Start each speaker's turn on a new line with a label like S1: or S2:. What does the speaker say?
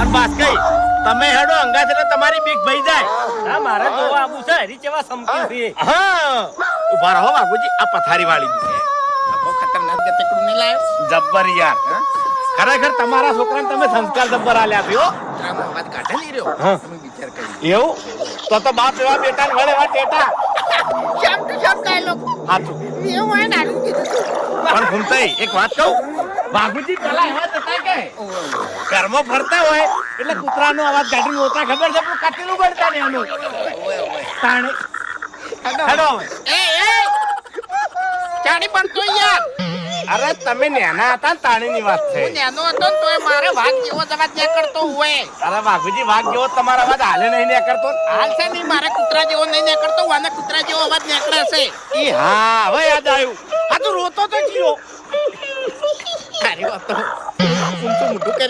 S1: અને બાસ કઈ તમે હેડો અંગા છે તમારી બીક ભઈ જાય.
S2: ના મારે જોવા આવું છે હરી કેવા સમકી છે.
S1: હા ઉભા રહો બાપુજી આ પથારી વાળી છે.
S3: બહુ ખતરનાક ગતેકડું નહીં લાવ્યો.
S1: જબ્બર યાર ખરેખર તમારા છોકરાને તમે સંસ્કાર જબ્બર આલ્યા છે હો.
S3: કૂતરાનો અવાજ કાઢે નહીં રહ્યો.
S1: હા.
S3: તમે વિચાર કરી.
S1: એવું તો બાપ એવા બેટા ને વળે એવા ટેટા
S3: શામ ટુ શામ ડાયલોગ.
S1: હાચું
S3: મેં એવું હોય નાનું કીધું તું.
S1: પણ ઘૂમતાઈ એક વાત કહું બાપુજી પેલા એવા જ હતા કે ઘરમાં ફરતા હોય એટલે કૂતરાનો અવાજ કાઢીને ઓતા ખબર છે પણ કાટેલું પડતા ને એનું તાણે હેડો હવે.
S3: એ ચાડી પણ તો યાર
S1: અરે તમે નેના હતા ને તાણીની વાત છે.
S3: હું નાનો હતો ને તોય મારે વાઘ જેવો જ અવાજ નહીં કરતો હોય.
S1: અરે બાપુજી વાઘ જેવો તમારા અવાજ હાલે નહીં ને કરતો
S3: હાલ છે નહીં મારે કૂતરા જેવો નહીં નીકળતો વાને કૂતરા જેવો અવાજ નીકળે છે.
S1: ઈ હા હવે યાદ આવ્યું આ તો રોતો તો જીઓ
S3: અરે વાતો ઊંચું મોઢું કરી